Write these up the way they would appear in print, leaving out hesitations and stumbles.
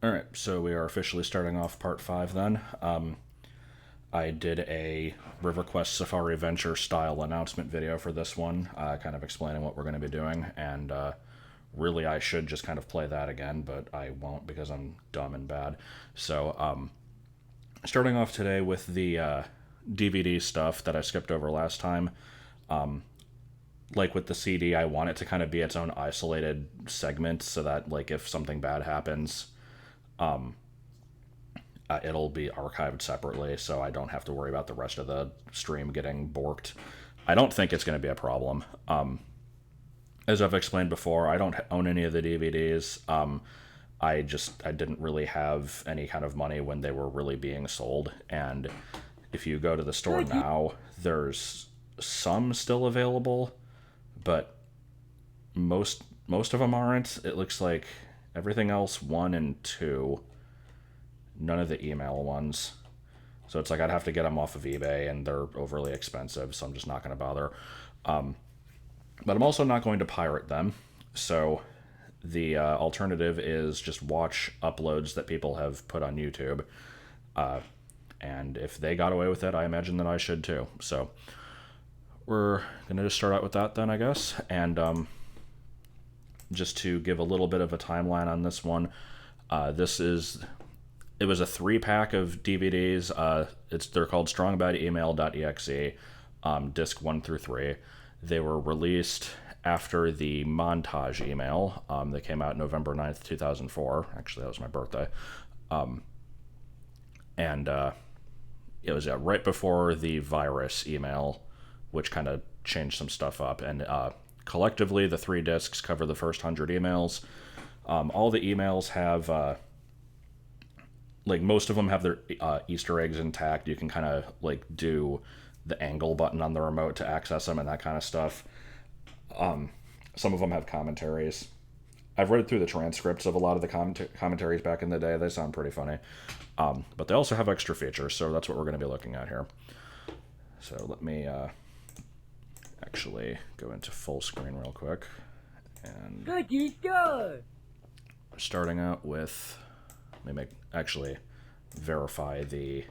Alright, so we are officially starting off part 5 then. I did a River Quest Safari Venture style announcement video for this one, kind of explaining what we're going to be doing, and really I should just kind of play that again, but I won't because I'm dumb and bad. So, starting off today with the DVD stuff that I skipped over last time. Like with the CD, I want it to kind of be its own isolated segment so that, like, if something bad happens, it'll be archived separately, so I don't have to worry about the rest of the stream getting borked. I don't think it's going to be a problem. As I've explained before, I don't own any of the DVDs. I didn't really have any kind of money when they were really being sold, and if you go to the store now, there's some still available, but most of them aren't. It looks like everything else 1 and 2. None of the email ones. So it's like I'd have to get them off of eBay, and they're overly expensive, so I'm just not going to bother. But I'm also not going to pirate them. So the alternative is just watch uploads that people have put on YouTube. And if they got away with it, I imagine that I should too. So we're going to just start out with that then, I guess. And just to give a little bit of a timeline on this one, it was a 3-pack of DVDs. They're called strongbademail.exe, disc 1 through 3. They were released after the montage email. They came out November 9th, 2004. Actually, that was my birthday. And it was right before the virus email, which kind of changed some stuff up. And collectively, the 3 discs cover the first 100 emails. All the emails have... like, most of them have their Easter eggs intact. You can kind of, like, do the angle button on the remote to access them and that kind of stuff. Some of them have commentaries. I've read through the transcripts of a lot of the commentaries back in the day. They sound pretty funny. But they also have extra features, so that's what we're going to be looking at here. So let me actually go into full screen real quick. And starting out with... Let me actually verify the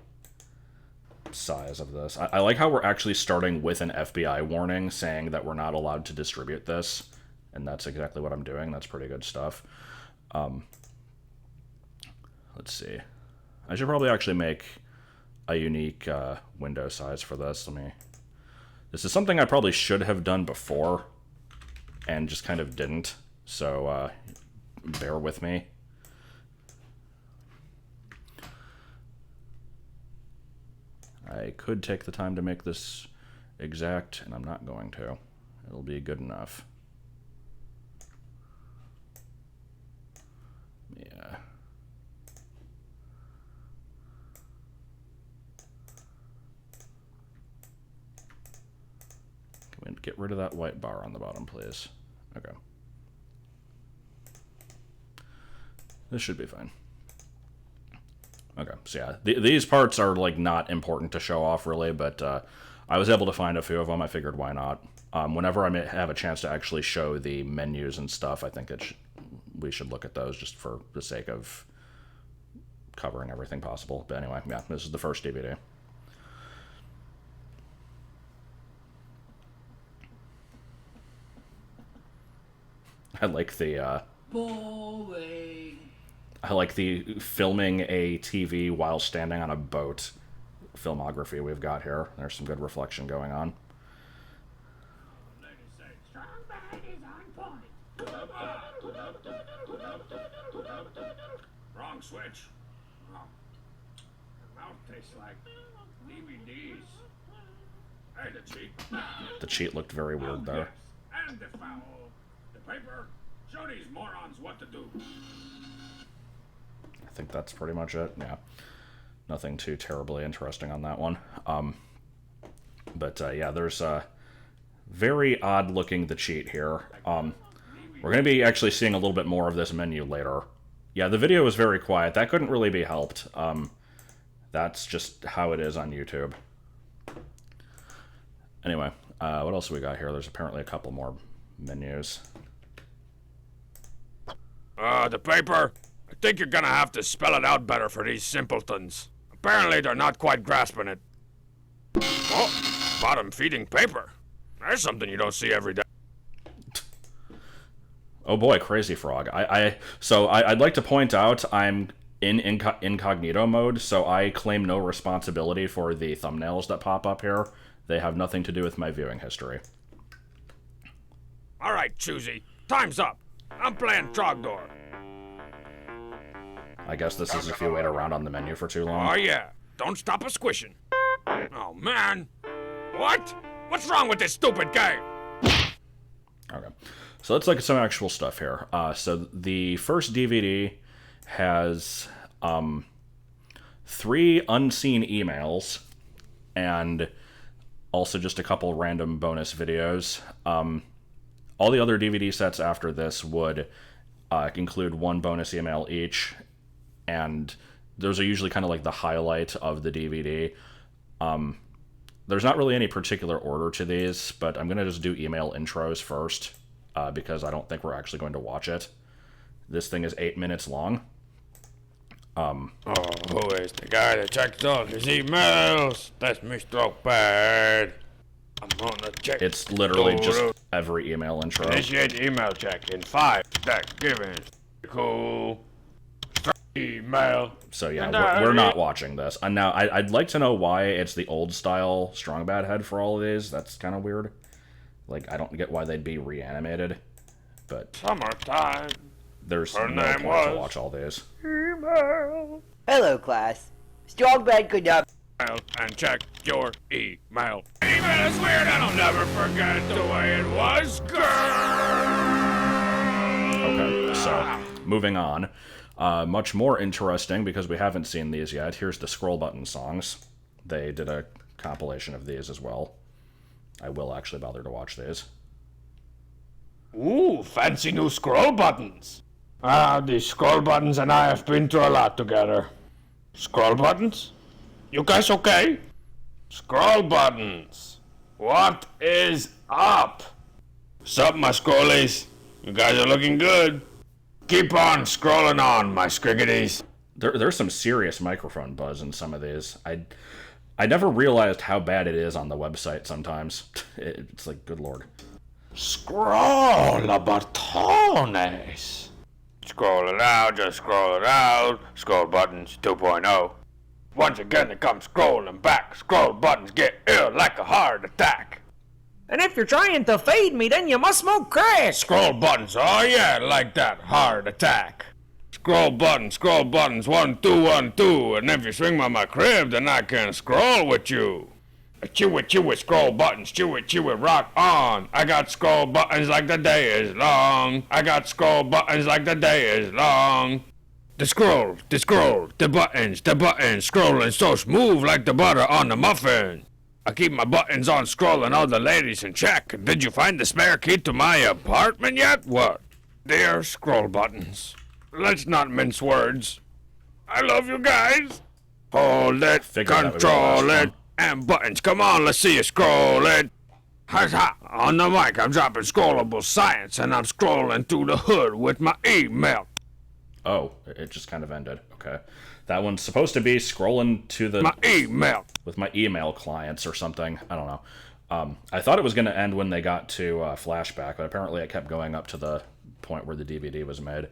size of this. I like how we're actually starting with an FBI warning saying that we're not allowed to distribute this, and that's exactly what I'm doing. That's pretty good stuff. Let's see. I should probably actually make a unique window size for this. This is something I probably should have done before and just kind of didn't, so bear with me. I could take the time to make this exact, and I'm not going to. It'll be good enough. Yeah. Can we get rid of that white bar on the bottom, please? Okay. This should be fine. Okay, so yeah, these parts are, like, not important to show off, really, but I was able to find a few of them. I figured, why not? Whenever I have a chance to actually show the menus and stuff, I think we should look at those just for the sake of covering everything possible. But anyway, yeah, this is the first DVD. I like the... Boring. I like the filming a TV while standing on a boat filmography we've got here. There's some good reflection going on. Wrong switch. Oh. The mouth tastes like DVDs. Hey, the cheat. The cheat looked very weird there. Yes. And the foul. The paper. Show these morons what to do. I think that's pretty much it. Yeah, nothing too terribly interesting on that one. But yeah, there's very odd looking the cheat here. We're going to be actually seeing a little bit more of this menu later. Yeah, the video was very quiet. That couldn't really be helped. That's just how it is on YouTube. Anyway, what else do we got here? There's apparently a couple more menus. The paper. think you're gonna have to spell it out better for these simpletons. Apparently they're not quite grasping it. Oh, bottom feeding paper. There's something you don't see every day. Oh boy, Crazy Frog. I'd like to point out I'm in incognito mode, so I claim no responsibility for the thumbnails that pop up here. They have nothing to do with my viewing history. All right, Choosy. Time's up. I'm playing Trogdor. I guess this is if you wait around on the menu for too long. Oh, yeah. Don't stop a squishing. Oh, man. What? What's wrong with this stupid game? Okay. So let's look at some actual stuff here. So the first DVD has 3 unseen emails and also just a couple random bonus videos. All the other DVD sets after this would include 1 bonus email each, and those are usually kind of like the highlight of the DVD. There's not really any particular order to these, but I'm going to just do email intros first, because I don't think we're actually going to watch it. This thing is 8 minutes long. Oh, who is the guy that checks all his emails? That's Mr. Bad. I'm gonna check. It's literally just every email intro. Initiate email check in 5 Thanksgiving. Cool. Email. So yeah, we're not watching this. And now I'd like to know why it's the old style Strong Bad head for all of these. That's kind of weird. Like, I don't get why they'd be reanimated, but Summertime. there's Her no name point to was- watch all these. Email. Hello, class. Strongbad could not. And check your email. Email is weird and I'll never forget the way it was. Okay, so moving on. Much more interesting, because we haven't seen these yet. Here's the Scroll Button songs. They did a compilation of these as well. I will actually bother to watch these. Ooh, fancy new scroll buttons. These scroll buttons and I have been through a lot together. Scroll buttons? You guys okay? Scroll buttons. What is up? Sup, my scrollies? You guys are looking good. Keep on scrolling on, my Fhqwhgads. There's some serious microphone buzz in some of these. I never realized how bad it is on the website sometimes. It's like, good lord. Scroll botones. Scroll it out, just scroll it out. Scroll buttons 2.0. Once again, it comes scrolling back. Scroll buttons get ill like a heart attack. And if you're trying to fade me, then you must smoke crack. Scroll buttons, oh yeah, like that heart attack. Scroll buttons, 1, 2, 1, 2. And if you swing by my crib, then I can scroll with you. Chew it, scroll buttons, chew it, rock on. I got scroll buttons like the day is long. I got scroll buttons like the day is long. The scroll, the buttons, scrolling so smooth like the butter on the muffin. I keep my buttons on scrolling all the ladies in check. Did you find the spare key to my apartment yet? What? Dear scroll buttons. Let's not mince words. I love you guys. Hold it, Figured that would be the control last it, one. and buttons. Come on, let's see you scroll it. Ha! On the mic, I'm dropping scrollable science, and I'm scrolling through the hood with my email. Oh, it just kind of ended. Okay. That one's supposed to be scrolling to the... My email. with my email clients or something. I don't know. I thought it was going to end when they got to Flashback, but apparently it kept going up to the point where the DVD was made.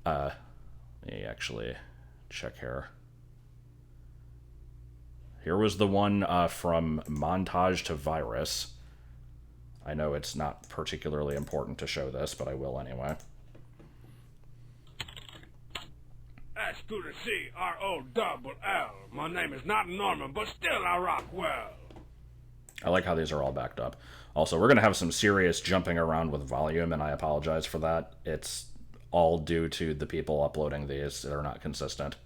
Let me actually check here. Here was the one from Montage to Virus. I know it's not particularly important to show this, but I will anyway. S to the C-R-O-double-L. My name is not Norman, but still I rock well. I like how these are all backed up. Also, we're going to have some serious jumping around with volume, and I apologize for that. It's all due to the people uploading these that are not consistent.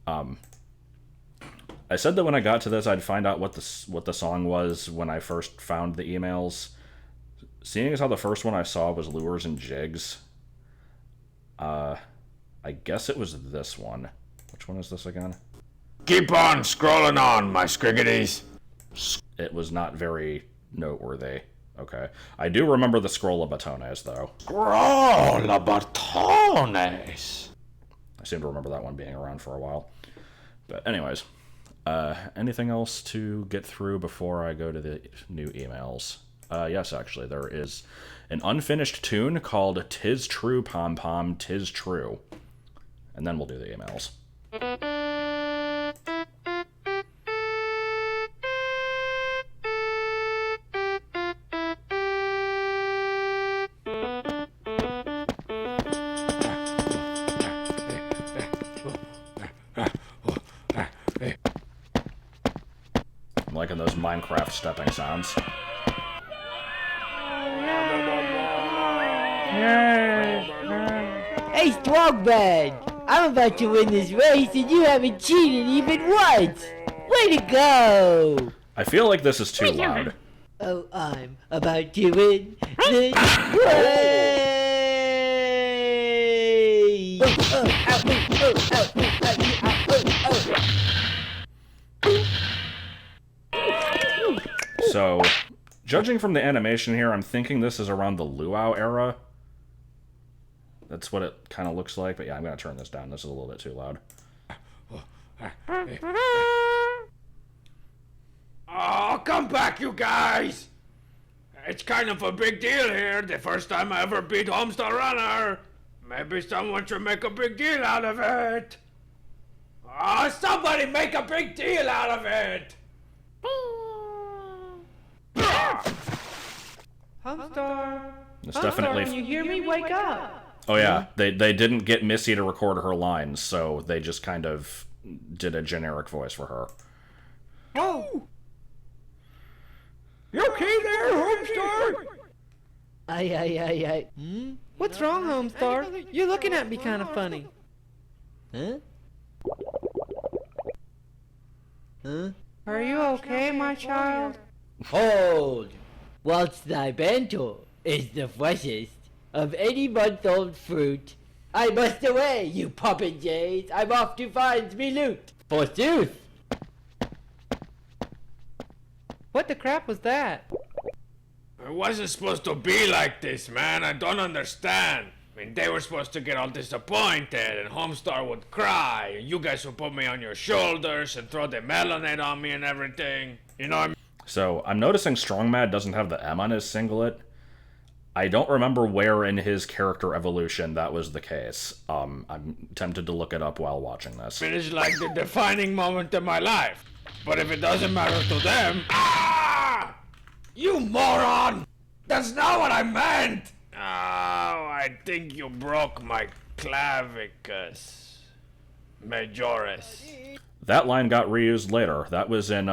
I said that when I got to this, I'd find out what the song was when I first found the emails. Seeing as how the first one I saw was Lures and Jigs, I guess it was this one. Which one is this again? Keep on scrolling on, my Fhqwhgads. It was not very noteworthy. Okay. I do remember the Scroll of Batones, though. Scroll botones. I seem to remember that one being around for a while. But anyways, anything else to get through before I go to the new emails? Yes, actually, there is an unfinished tune called "'Tis True, Pom Pom, 'Tis True," and then we'll do the emails. I'm liking those Minecraft stepping sounds. Hey, Fhqwhgads! I'm about to win this race and you haven't cheated even once! Way to go! I feel like this is too loud. Oh, I'm about to win this race! So, judging from the animation here, I'm thinking this is around the luau era. That's what it kind of looks like, but yeah, I'm going to turn this down. This is a little bit too loud. Oh, come back, you guys! It's kind of a big deal here. The first time I ever beat Homestar Runner. Maybe someone should make a big deal out of it. Oh, somebody make a big deal out of it! Homestar. It's Homestar, definitely... can you hear me? Wake up. Oh yeah, they didn't get Missy to record her lines, so they just kind of did a generic voice for her. Oh. You okay there, Homestar? Aye. What's wrong, Homestar? You're looking at me kind of funny. Huh? Are you okay, my child? Hold! Whilst thy bento is the freshest of any month-old fruit, I must away, you popinjays! I'm off to find me loot, forsooth! What the crap was that? It wasn't supposed to be like this, man. I don't understand. I mean, they were supposed to get all disappointed, and Homestar would cry, and you guys would put me on your shoulders and throw the melonade on me and everything. You know what I mean? So, I'm noticing Strongmad doesn't have the M on his singlet. I don't remember where in his character evolution that was the case. I'm tempted to look it up while watching this. It is like the defining moment of my life. But if it doesn't matter to them... Ah! You moron! That's not what I meant! Oh, I think you broke my clavicus. Majoris. That line got reused later. That was in,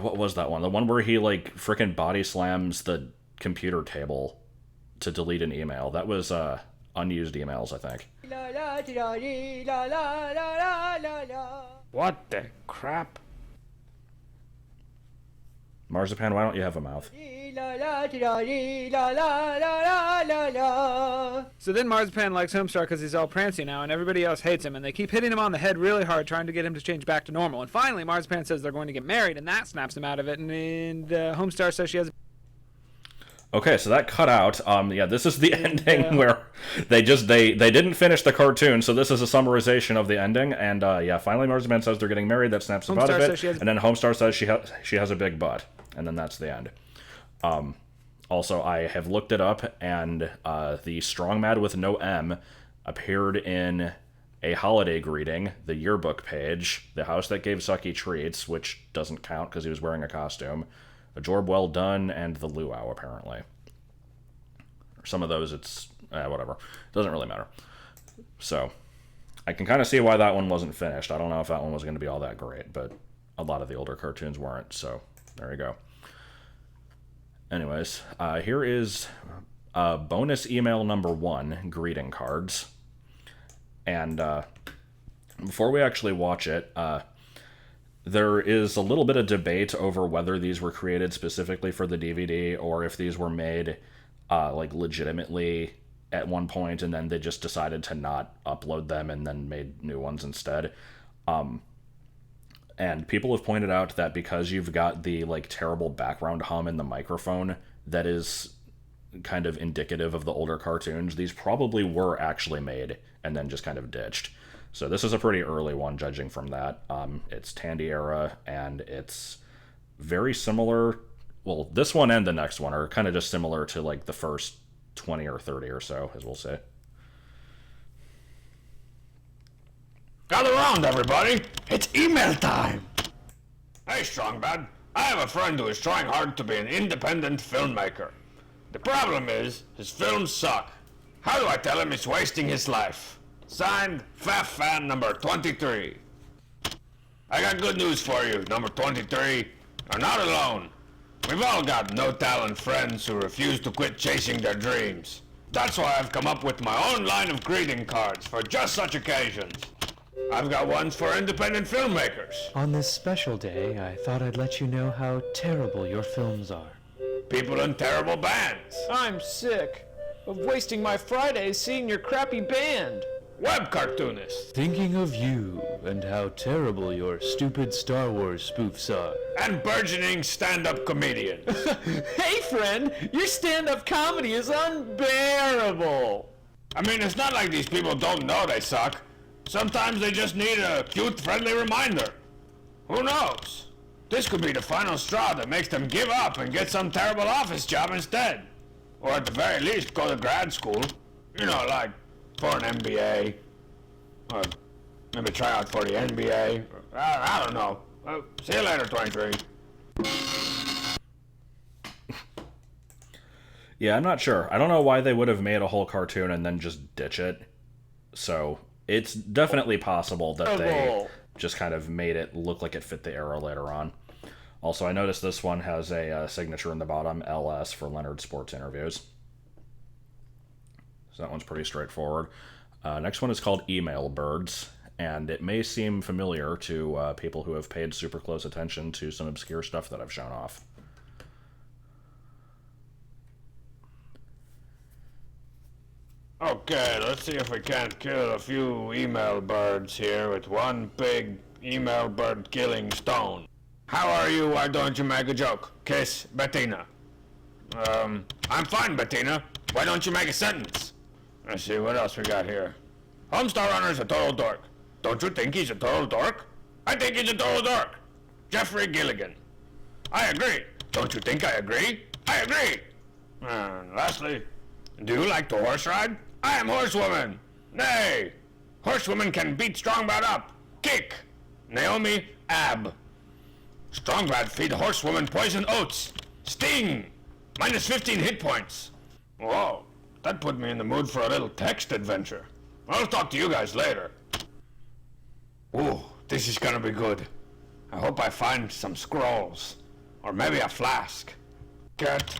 what was that one? The one where he, like, frickin' body slams the computer table to delete an email. That was, unused emails, I think. What the crap? Marzipan, why don't you have a mouth? So then Marzipan likes Homestar because he's all prancy now, and everybody else hates him, and they keep hitting him on the head really hard, trying to get him to change back to normal. And finally, Marzipan says they're going to get married, and that snaps him out of it, and Homestar says she has... Okay, so that cut out. Yeah, this is the ending where they didn't finish the cartoon, so this is a summarization of the ending. And yeah, finally Marzipan says they're getting married. That snaps him out of it. And then Homestar says she has a big butt, and then that's the end. Also, I have looked it up, and the Strong Mad with no M appeared in a holiday greeting, the yearbook page, the house that gave Sucky treats, which doesn't count because he was wearing a costume, a job well done, and the luau, apparently. Some of those, it's... whatever. Doesn't really matter. So, I can kind of see why that one wasn't finished. I don't know if that one was going to be all that great, but a lot of the older cartoons weren't, so there you go. Anyways, here is bonus email number 1, greeting cards. And before we actually watch it... there is a little bit of debate over whether these were created specifically for the DVD or if these were made like legitimately at one point and then they just decided to not upload them and then made new ones instead. And people have pointed out that because you've got the like terrible background hum in the microphone that is kind of indicative of the older cartoons. These probably were actually made and then just kind of ditched. So this is a pretty early one, judging from that. It's Tandy era, and it's very similar. Well, this one and the next one are kind of just similar to like the first 20 or 30 or so, as we'll say. Gather around, everybody. It's email time. Hey, Strongbad. I have a friend who is trying hard to be an independent filmmaker. The problem is, his films suck. How do I tell him he's wasting his life? Signed, Faf Fan number 23. I got good news for you, number 23. You're not alone. We've all got no-talent friends who refuse to quit chasing their dreams. That's why I've come up with my own line of greeting cards for just such occasions. I've got ones for independent filmmakers. On this special day, I thought I'd let you know how terrible your films are. People in terrible bands. I'm sick of wasting my Fridays seeing your crappy band. Web cartoonists. Thinking of you and how terrible your stupid Star Wars spoofs are. And burgeoning stand-up comedians. Hey friend, your stand-up comedy is unbearable. I mean, it's not like these people don't know they suck. Sometimes they just need a cute, friendly reminder. Who knows? This could be the final straw that makes them give up and get some terrible office job instead. Or at the very least, go to grad school. You know, like for an MBA. Or maybe try out for the NBA. I don't know. See you later, 23. Yeah, I'm not sure. I don't know why they would have made a whole cartoon and then just ditch it. So it's definitely possible that they just kind of made it look like it fit the era later on. Also, I noticed this one has a signature in the bottom, LS, for Leonard Sports Interviews. So that one's pretty straightforward. Next one is called Email Birds, and it may seem familiar to people who have paid super close attention to some obscure stuff that I've shown off. Okay, let's see if we can't kill a few email birds here with one big email bird killing stone. How are you? Why don't you make a joke? Kiss, Bettina. I'm fine, Bettina. Why don't you make a sentence? Let's see, what else we got here? Homestar Runner's a total dork. Don't you think he's a total dork? I think he's a total dork. Jeffrey Gilligan. I agree. Don't you think I agree? I agree. And lastly, do you like to horse ride? I am Horsewoman. Nay. Horsewoman can beat Strongbad up. Kick. Naomi Ab. Strongbad feed Horsewoman poison oats. Sting. Minus 15 hit points. Whoa. That put me in the mood for a little text adventure. I'll talk to you guys later. Ooh, this is gonna be good. I hope I find some scrolls. Or maybe a flask. Get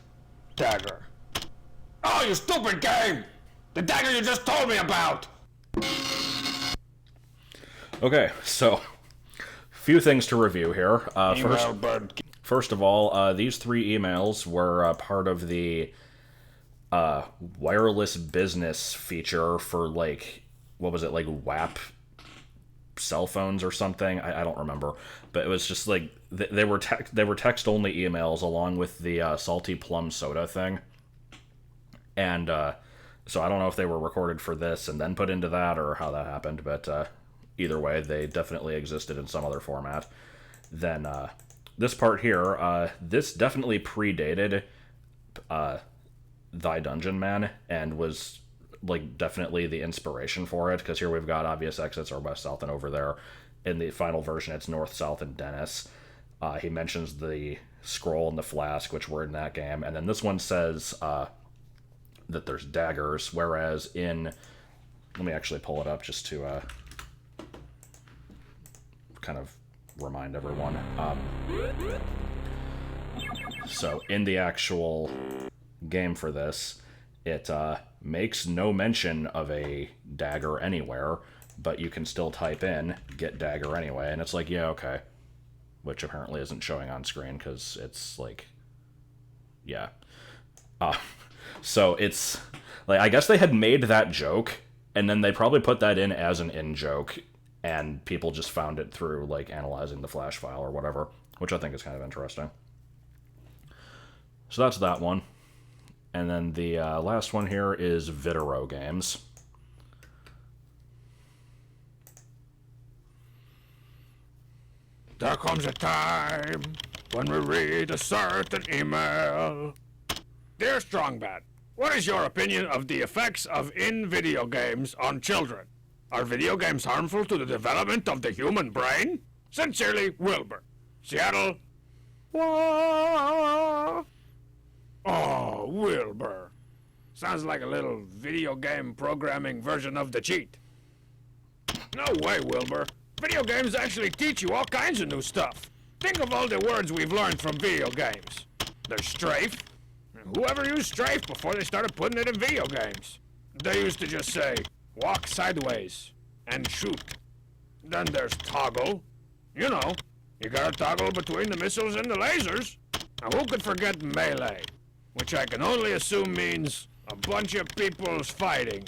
dagger. Oh, you stupid game! The dagger you just told me about! Okay, so few things to review here. First of all, these three emails were part of the wireless business feature for, like, what was it, like WAP cell phones or something? I don't remember, but it was just like they were text only emails along with the salty plum soda thing, and so I don't know if they were recorded for this and then put into that or how that happened, but either way, they definitely existed in some other format. Then this part here, this definitely predated Thy Dungeon Man and was like definitely the inspiration for it, because here we've got obvious exits are west, south, and over there. In the final version, it's north, south, and Dennis. He mentions the scroll and the flask, which were in that game, and then this one says that there's daggers, whereas in, let me actually pull it up just to kind of remind everyone. So in the actual game for this, it makes no mention of a dagger anywhere, but you can still type in get dagger anyway, and it's like, yeah, okay, which apparently isn't showing on screen because it's like, yeah. So it's like, I guess they had made that joke and then they probably put that in as an in joke, and people just found it through like analyzing the flash file or whatever, which I think is kind of interesting. So that's that one. And then the last one here is Videro Games. There comes a time when we read a certain email. Dear Strongbad, what is your opinion of the effects of in-video games on children? Are video games harmful to the development of the human brain? Sincerely, Wilbur. Seattle. Wah. Oh, Wilbur. Sounds like a little video game programming version of the cheat. No way, Wilbur. Video games actually teach you all kinds of new stuff. Think of all the words we've learned from video games. There's strafe. Whoever used strafe before they started putting it in video games? They used to just say, walk sideways and shoot. Then there's toggle. You know, you gotta toggle between the missiles and the lasers. Now who could forget melee? Which I can only assume means a bunch of people's fighting.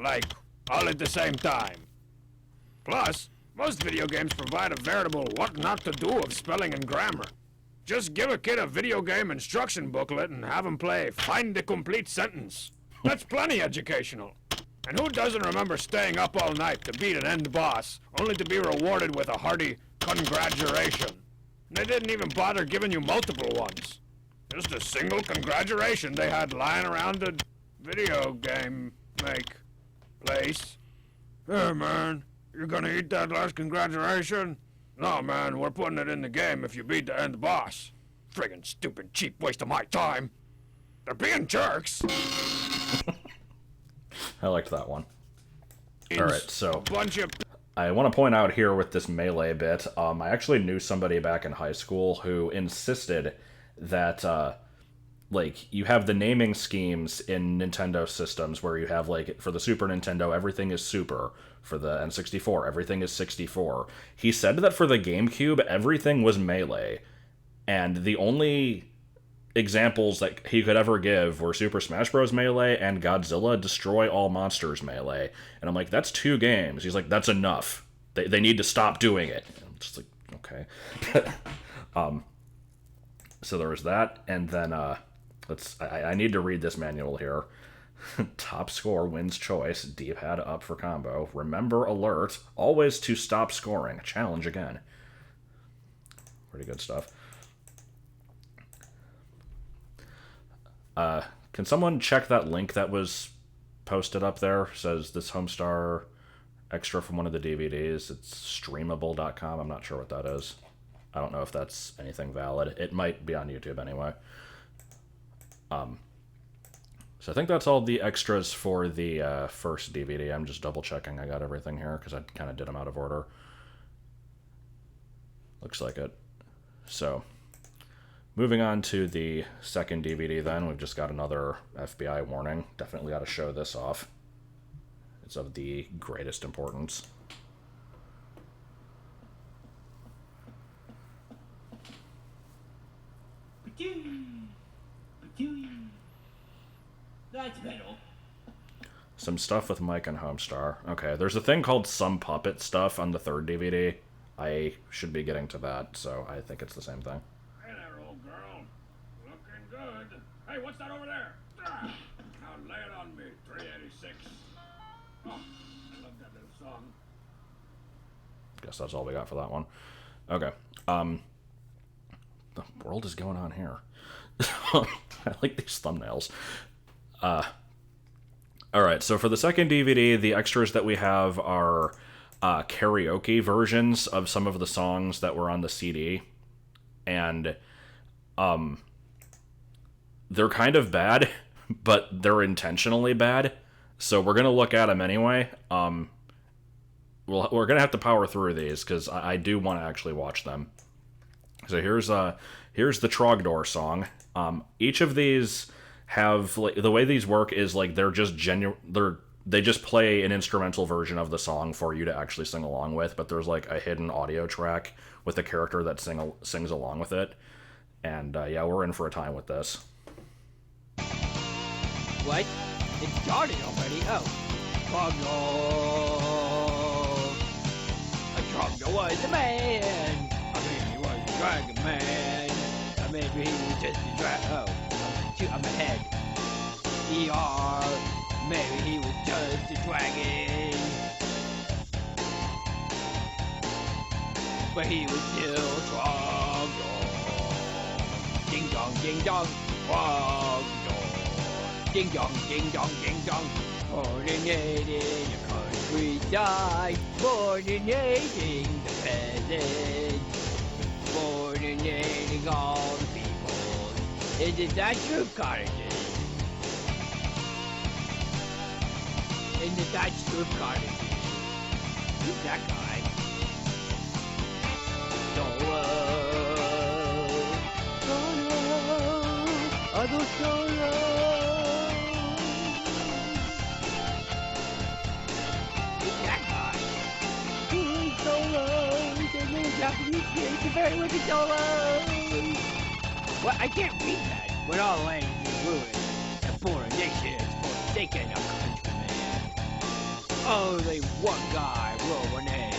Like, all at the same time. Plus, most video games provide a veritable what not to do of spelling and grammar. Just give a kid a video game instruction booklet and have him play Find the Complete Sentence. That's plenty educational. And who doesn't remember staying up all night to beat an end boss, only to be rewarded with a hearty congratulation? They didn't even bother giving you multiple ones. Just a single congratulation they had lying around the video game place. Hey man, you gonna eat that last congratulation? No man, we're putting it in the game if you beat the end boss. Friggin' stupid cheap waste of my time. They're being jerks. I liked that one. Alright, so Bunch of I want to point out here with this melee bit, I actually knew somebody back in high school who insisted that, like, you have the naming schemes in Nintendo systems where you have, like, for the Super Nintendo, everything is Super. For the N64, everything is 64. He said that for the GameCube, everything was Melee. And the only examples that he could ever give were Super Smash Bros. Melee and Godzilla Destroy All Monsters Melee. And I'm like, that's 2 games. He's like, that's enough. They need to stop doing it. I'm just like, okay. So there was that, and then I need to read this manual here. Top score wins choice. D-pad up for combo. Remember alert. Always to stop scoring. Challenge again. Pretty good stuff. Can someone check that link that was posted up there? It says this Homestar extra from one of the DVDs. It's streamable.com. I'm not sure what that is. I don't know if that's anything valid. It might be on YouTube anyway. So I think that's all the extras for the first DVD. I'm just double checking I got everything here because I kind of did them out of order. Looks like it. So, moving on to the second DVD then, we've just got another FBI warning. Definitely got to show this off. It's of the greatest importance. That's better. Some stuff with Mike and Homestar. Okay, there's a thing called Some Puppet Stuff on the third DVD. I should be getting to that, so I think it's the same thing. Hey there, old girl. Looking good. Hey, what's that over there? Now lay it on me, 386. Oh, I love that little song. Guess that's all we got for that one. Okay. The world is going on here. I like these thumbnails. Alright, so for the second DVD, the extras that we have are karaoke versions of some of the songs that were on the CD. And they're kind of bad, but they're intentionally bad. So we're going to look at them anyway. We're going to have to power through these because I do want to actually watch them. So here's the Trogdor song. Each of these have, like, the way these work is like they're just they just play an instrumental version of the song for you to actually sing along with, but there's like a hidden audio track with a character that sings along with it. And yeah, we're in for a time with this. What? It started already? Oh. Trogdor was a man. I mean, he was a dragon man. Maybe he was just a dragon. Oh, I'm ahead. E.R. Maybe he was just a dragon, but he was still Trogdor. Ding dong, Trogdor. Ding dong, ding dong. Coordinating the countryside, coordinating the peasants, coordinating all the people in the thatched roof cottages. In the thatched roof cottages. Who's that guy? Solo, I go solo. Who's that guy? Solo, the little Japanese kid, the very wicked Solo. What? I can't read that. When all land is ruined, and poor nations forsaken of countrymen. Only one guy will remain.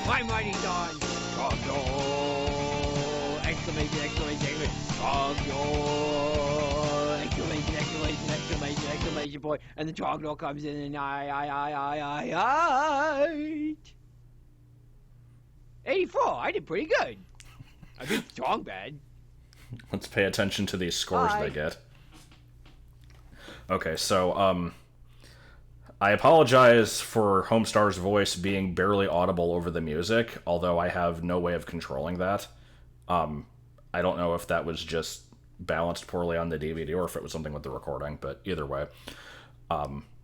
My money's on Trogdor! Exclamation, Trogdor! Exclamation point! And the Trogdor comes in and I. 84, I did pretty good. I did strong bad. Let's pay attention to these scores they get. Okay, so, I apologize for Homestar's voice being barely audible over the music, although I have no way of controlling that. I don't know if that was just balanced poorly on the DVD or if it was something with the recording, but either way.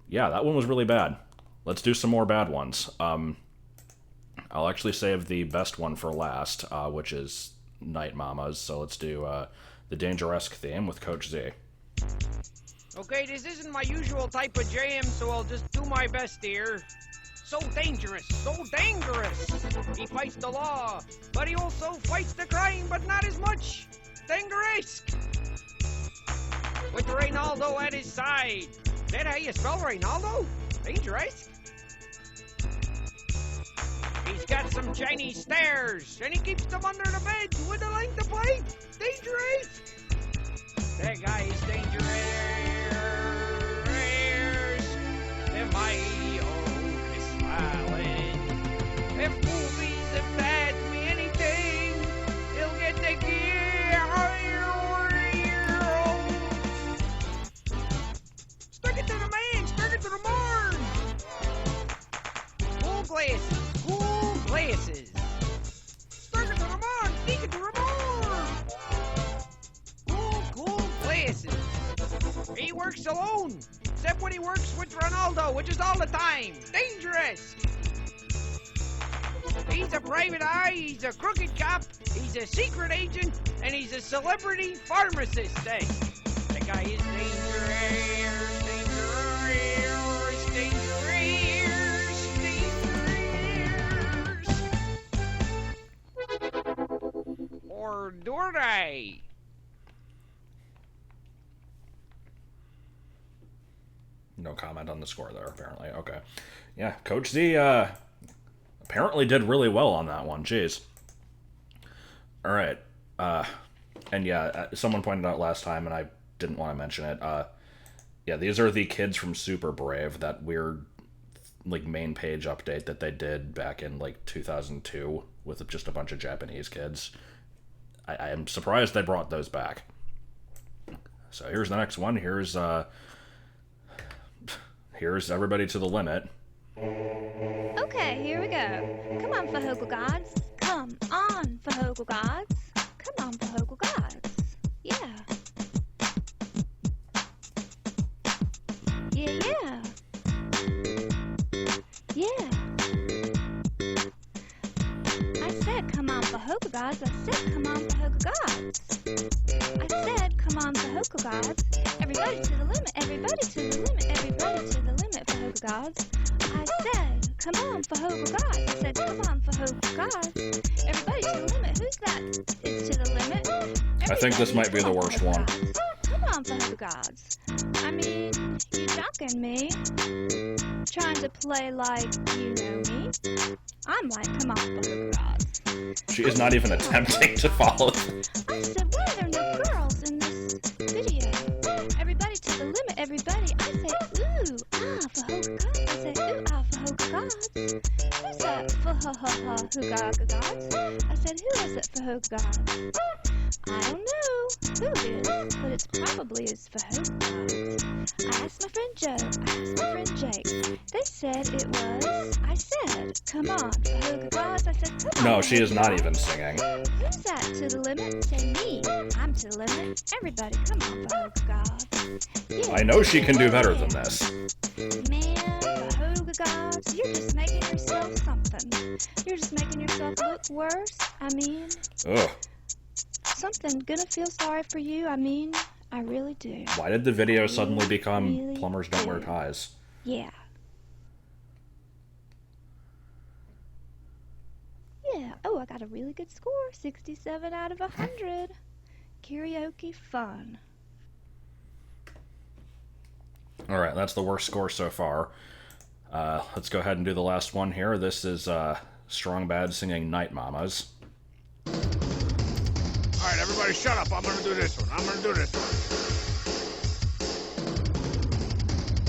Yeah, that one was really bad. Let's do some more bad ones. I'll actually save the best one for last, which is Nite Mamas, so let's do the Dangeresque theme with Coach Z. Okay, this isn't my usual type of jam, so I'll just do my best here. So dangerous, so dangerous. He fights the law, but he also fights the crime, but not as much. Dangeresque. With Reynaldo at his side. Is that how you spell Reynaldo? Dangeresque? He's got some Chinese stairs, and he keeps them under the bed with a length of pipe. Dangerous. That guy is dangerous. Am I is smiling? If movies have bad me anything, he'll get the gear. Stick it to the man, stick it to the barn. Cool glasses. Stick it to the barn, stick it to the barn. Cool glasses. He works alone. Except when he works with Ronaldo, which is all the time. Dangerous! He's a private eye, he's a crooked cop, he's a secret agent, and he's a celebrity pharmacist. Hey, that guy is dangerous. Or Dorday. No comment on the score there, apparently. Okay. Yeah, Coach Z apparently did really well on that one. Jeez. All right. And yeah, someone pointed out last time, and I didn't want to mention it. Yeah, these are the kids from Super Brave, that weird main page update that they did back in 2002 with just a bunch of Japanese kids. I am surprised they brought those back. So here's the next one. Here's Everybody to the Limit. Okay, here we go. Come on, Fhqwhgads. Come on, Fhqwhgads. Come on, Fhqwhgads. Yeah. Yeah. Yeah. I said come on, Fhqwhgads. I said come on, Fhqwhgads. I said come on, Fhqwhgads. Everybody to the limit, everybody to the limit, everybody to the limit, Fhqwhgads. I said, come on, Fhqwhgads. I said, come on, Fhqwhgads. Everybody to the limit. Who's that is to the limit? I think this might be the worst one. Come on, Fhqwhgads. I mean, you mocking me, trying to play like you know me. I'm like, come on, Fhqwhgads. She is not even attempting to follow. I said, why are there no girls in this video? Everybody to the limit, everybody. I say, ooh, Fhqwhgads. I say, ooh, Fhqwhgads. Who's that Fhqwhgads? I said, who is it Fhqwhgads? I don't know who it is, but it's probably is Fhqwhgads. I asked my friend Joe, I asked my friend Jake. They said it was, I said, come on, Fhqwhgads. I said, come on. No, she is not even singing. Who's that to the limit? Say me. I'm to the limit. Everybody, come on, Fhqwhgads. Yeah, I know she can do better than this. man, Fhqwhgads, you're just making yourself something. You're just making yourself look worse. I mean, Ugh. something gonna feel sorry for you. I mean, I really do. Why did the video suddenly become really plumbers don't wear do. ties? Yeah. Yeah. Oh, I got a really good score. 67 out of 100. Karaoke fun. All right, that's the worst score so far. Let's go ahead and do the last one here. This is Fhqwhgads singing Nite Mamas. Alright, everybody shut up. I'm gonna do this one.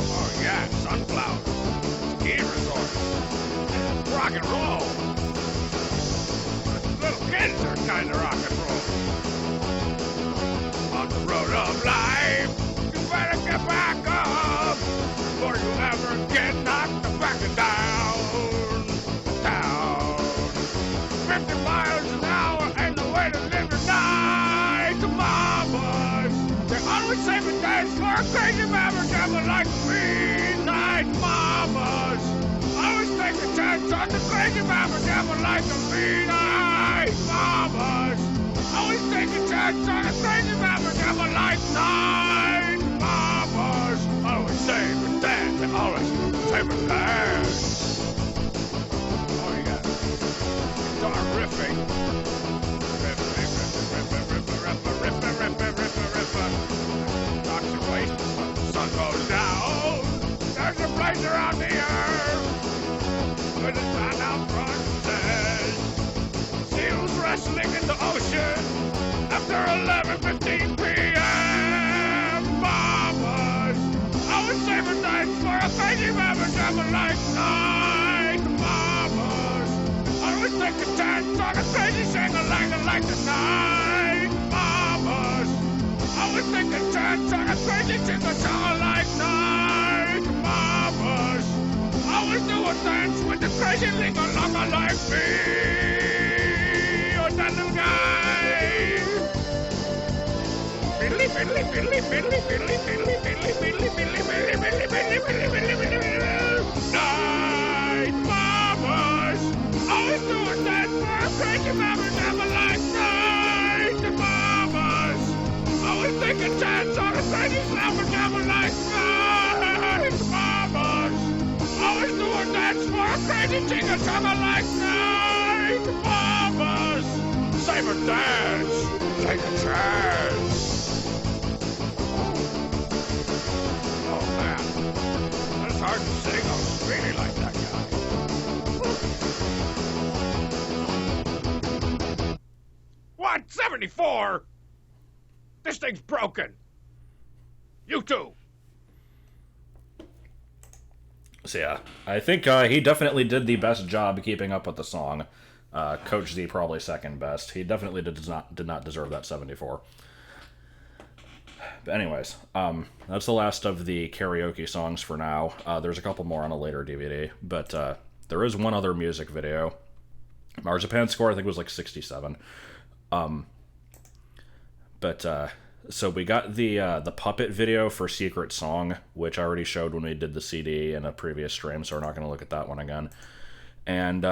Oh, yeah, sunflower. Ski resort. Rock and roll. Little kids are kind of rock and roll. On the road of life, you better get back up before you ever get knocked back down. 50 miles an hour ain't the way to live your night. Mamas, they always save a dance for a crazy mama devil like me. Nite Mamas, always take a chance on the crazy mama devil like me. Nite Mamas, always take a chance on the crazy mama devil like Nite Mamas. Always save a dance, they always save a dance. Oh, you got it. Start riffing. Toxic waste. Sun goes down. There's a place around the earth where the sun out front says seals wrestling in the ocean after 11:15 p.m. Mamas, I would save a night for a crazy mama devil like Nite Mamas. I would take a chance on a crazy sing-a-lang like the Nite Mamas. I would take a chance on a crazy sing-a-song like Nite Mamas. I would do a dance with the crazy ling-a-longa like me. Oh, that little guy. Nite Mamas. Always do a dance for a crazy mama never like Nite Mamas. Always take a chance on a crazy mama never like Nite Mamas. Always do a dance for a crazy ching-a-chonga like Nite Mamas. Save a dance, take a chance. Oh man, that's hard to sing on a screeny like that guy. 174? This thing's broken. You too. So yeah, I think he definitely did the best job keeping up with the song. Coach Z probably second best. He definitely did not deserve that 74. But anyways, that's the last of the karaoke songs for now. There's a couple more on a later DVD, but there is one other music video. Marzipan's score I think was like 67. So we got the puppet video for Secret Song, which I already showed when we did the CD in a previous stream, so we're not going to look at that one again. And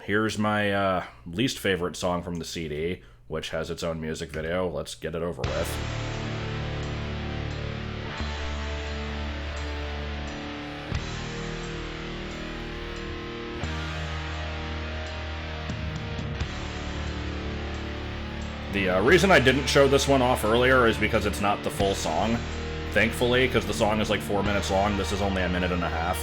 here's my least favorite song from the CD, which has its own music video. Let's get it over with. The reason I didn't show this one off earlier is because it's not the full song. Thankfully, because the song is like 4 minutes long, this is only a minute and a half.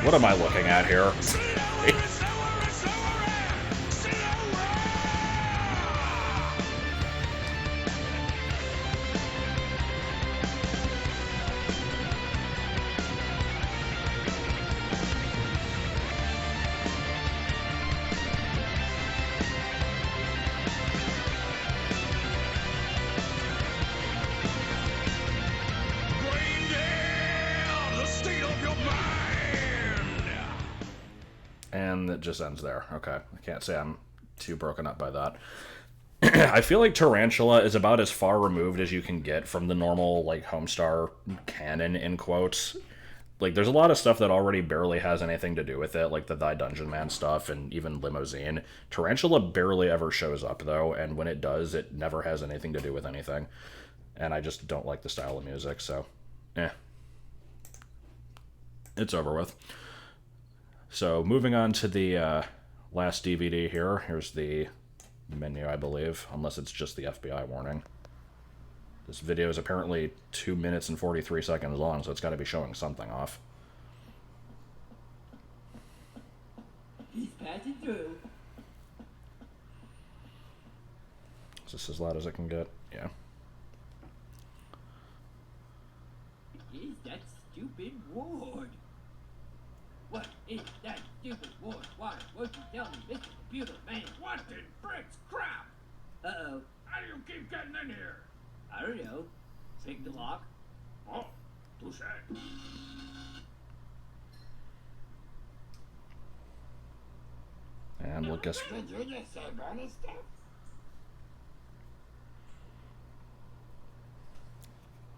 What am I looking at here? And it just ends there. Okay, I can't say I'm too broken up by that. I feel like Tarantula is about as far removed as you can get from the normal, like, Homestar canon, in quotes. Like, there's a lot of stuff that already barely has anything to do with it, like the Thy Dungeon Man stuff and even Limousine. Tarantula barely ever shows up, though, and when it does, it never has anything to do with anything. And I just don't like the style of music, so, it's over with. So, moving on to the last DVD here. Here's the menu, I believe, unless it's just the FBI warning. This video is apparently 2 minutes and 43 seconds long, so it's got to be showing something off. He's passing through. Is this as loud as it can get? Yeah. Is that stupid Ward? What is that stupid Ward? Why won't you tell me, Mr. Computer Man? What in frick's crap? Uh-oh. How do you keep getting in here? I don't know. Pick the lock. Oh, touche. And we'll guess... Did you just say bonus stuff?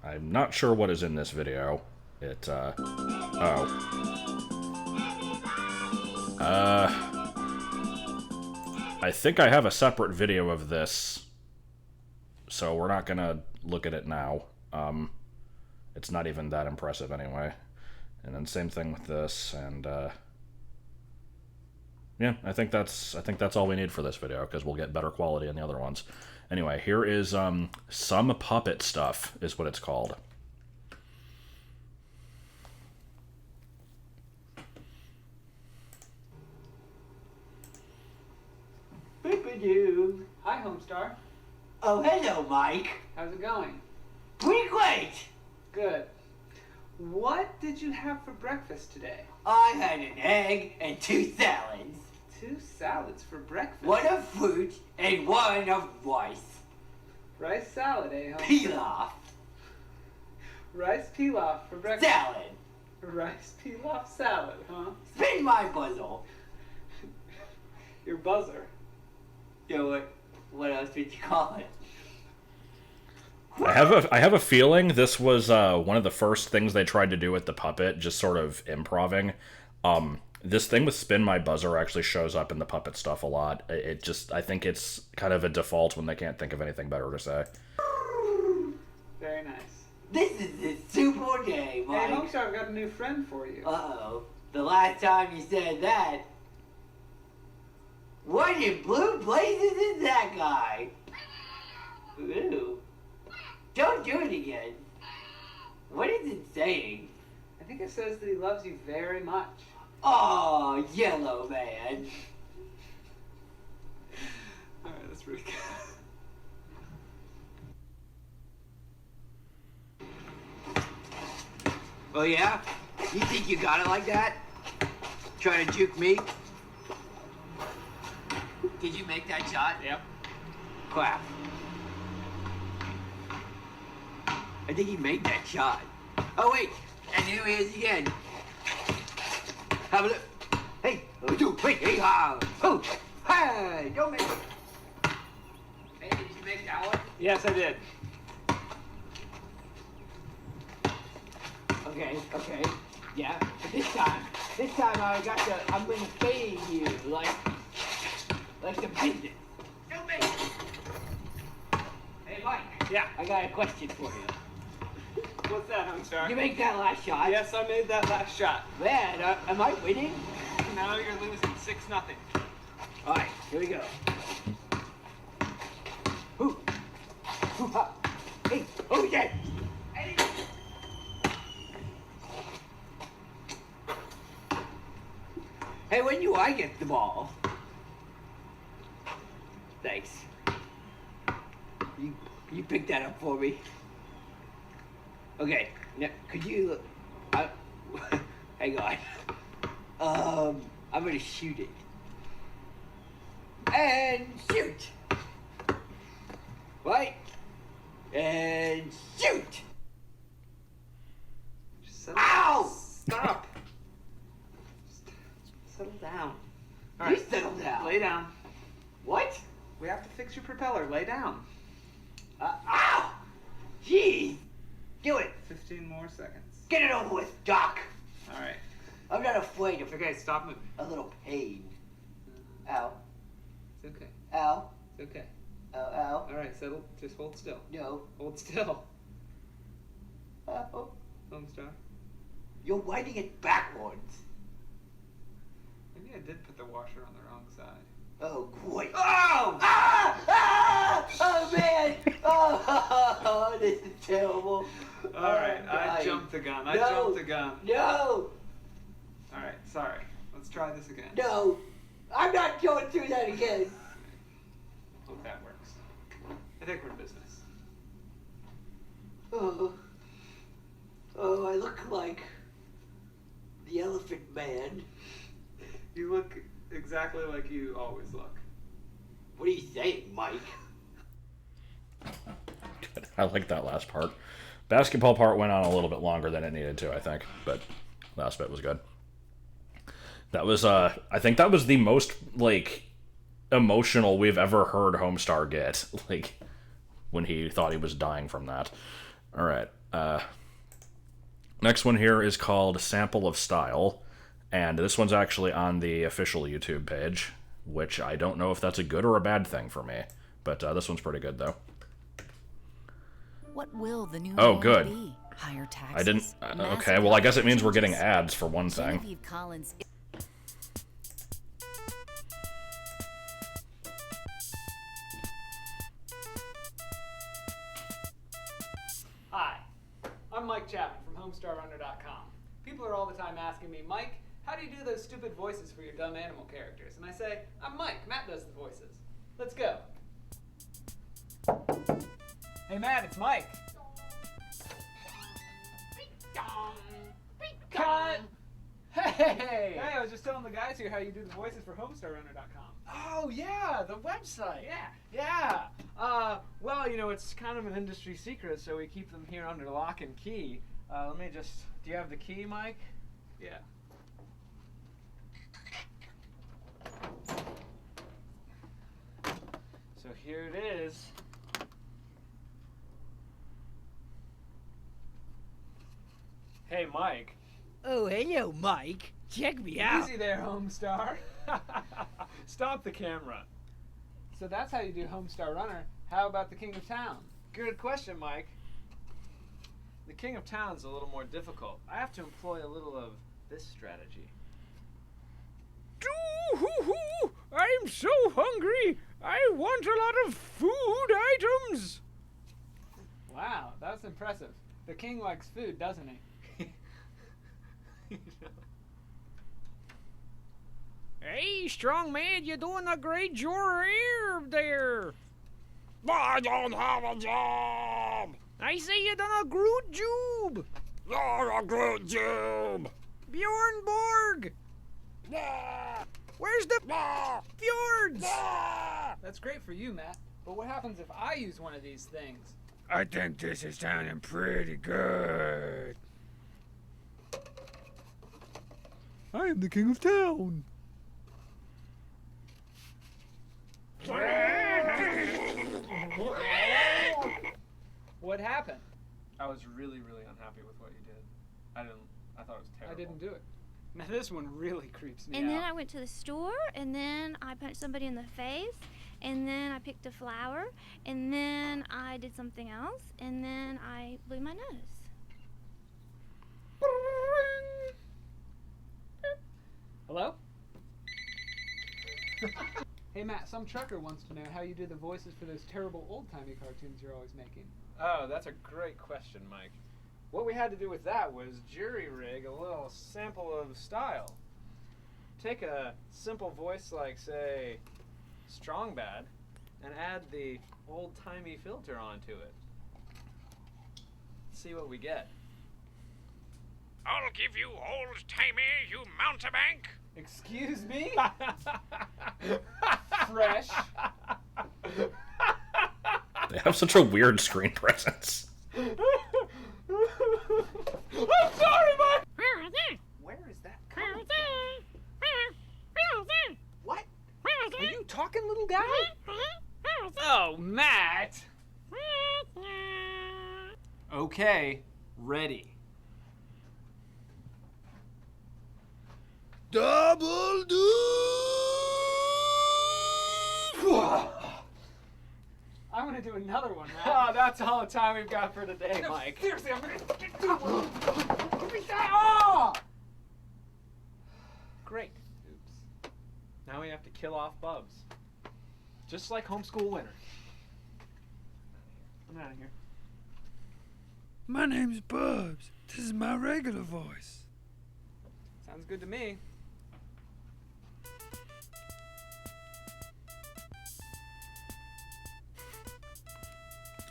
I'm not sure what is in this video. It, I think I have a separate video of this, so we're not gonna look at it now. It's not even that impressive anyway. And then same thing with this, and yeah, I think that's all we need for this video, because we'll get better quality in the other ones. Anyway, here is Some Puppet Stuff is what it's called. Boop-a-doo. Hi, Homestar. Oh, hello, Mike. How's it going? Pretty great. Good. What did you have for breakfast today? I had an egg and 2 salads. 2 salads for breakfast? One of fruit and one of rice. Rice salad, eh, Homestar? Pilaf. Rice pilaf for breakfast? Salad. Rice pilaf salad, huh? Spin my puzzle. Your buzzer. Yo, what else would you call it? I have a feeling this was one of the first things they tried to do with the puppet, just sort of improving. This thing with Spin My Buzzer actually shows up in the puppet stuff a lot. I think it's kind of a default when they can't think of anything better to say. Very nice. This is a super day, Mike. Hey, Homestar, I've got a new friend for you. Uh-oh. The last time you said that... What in blue blazes is that guy? Ooh. Don't do it again. What is it saying? I think it says that he loves you very much. Oh, yellow man. Alright, that's pretty good. Oh yeah? You think you got it like that? Trying to juke me? Did you make that shot? Yep. Crap. I think he made that shot. Oh, wait. And here he is again. Have a look. Hey, wait, hey, oh, hey, don't make it. Hey, did you make that one? Yes, I did. Okay. Yeah, but this time I'm gonna fade you like the business. Don't make it. Hey, Mike. Yeah. I got a question for you. What's that, Homestar? You make that last shot? Yes, I made that last shot. Man, am I winning? Now you're losing 6-0. All right, here we go. Ooh. Ooh, ha. Hey, oh yeah. Hey. Hey, when do I get the ball? Thanks. You pick that up for me. Okay, now could you? Hang on. I'm gonna shoot it. And shoot. Right. And shoot. Ow! Stop. Settle down. All You right. settle down. Lay down. What? We have to fix your propeller. Lay down. Ow! Jeez. Do it. 15 more seconds. Get it over with, Doc. All right. I'm not afraid of Okay, stop moving. a little pain. Ow. It's okay. Ow. It's okay. Ow. Ow. All right, settle. Just hold still. No. Hold still. Ow. Homestar. You're winding it backwards. Maybe I did put the washer on the wrong side. Oh, great. Oh! Ah! Ah! Oh, man! Oh, this is terrible. All right, I'm I dying. jumped the gun. I No. jumped the gun. No! All right, sorry. Let's try this again. No! I'm not going through that again. Hope that works. I think we're in business. Oh, I look like the Elephant Man. You look exactly like you always look. What are you saying, Mike? I like that last part. Basketball part went on a little bit longer than it needed to, I think, but last bit was good. That was, I think that was the most, like, emotional we've ever heard Homestar get, like, when he thought he was dying from that. Alright, next one here is called Sample of Style, and this one's actually on the official YouTube page, which I don't know if that's a good or a bad thing for me, but this one's pretty good, though. What will the new Oh, norm good. be? Higher taxes. I didn't. massive Okay, well, I guess it means we're getting changes. ads for one thing. Genevieve Collins. Hi, I'm Mike Chapman from HomestarRunner.com. People are all the time asking me, Mike, how do you do those stupid voices for your dumb animal characters? And I say, I'm Mike. Matt does the voices. Let's go. Hey, Matt, it's Mike. Cut! Hey! Hey, I was just telling the guys here how you do the voices for HomestarRunner.com. Oh, yeah, the website. Yeah. Well, you know, it's kind of an industry secret, so we keep them here under lock and key. Let me just... Do you have the key, Mike? Yeah. So here it is. Hey, Mike. Oh, hello, Mike. Check me out. Easy there, Homestar. Stop the camera. So that's how you do Homestar Runner. How about the King of Town? Good question, Mike. The King of Town's a little more difficult. I have to employ a little of this strategy. I'm so hungry. I want a lot of food items. Wow, that's impressive. The king likes food, doesn't he? Hey, strong man, you're doing a great job there. I don't have a job. I say you done a great job. You're a good job. Bjorn Borg. Where's the fjords? That's great for you, Matt. But what happens if I use one of these things? I think this is sounding pretty good. I am the king of town. What happened? I was really, really unhappy with what you did. I thought it was terrible. I didn't do it. Now this one really creeps me And out. then I went to the store, and then I punched somebody in the face, and then I picked a flower, and then I did something else, and then I blew my nose. Hello? Hey Matt, some trucker wants to know how you do the voices for those terrible old-timey cartoons you're always making. Oh, that's a great question, Mike. What we had to do with that was jury-rig a little sample of style. Take a simple voice like, say, Strong Bad, and add the old-timey filter onto it. See what we get. I'll give you old-timey, you mountebank. Excuse me? Fresh. They have such a weird screen presence. I'm sorry, Mike! Where is that coming from? What? Are you talking, little guy? Oh, Matt! Okay, ready. Double do! I'm gonna do another one, Matt. Oh, that's all the time we've got for today, No, Mike. seriously, I'm gonna do one. Give me that! Oh! Great. Oops. Now we have to kill off Bubs. Just like homeschool winter. I'm out of here. My name's Bubs. This is my regular voice. Sounds good to me.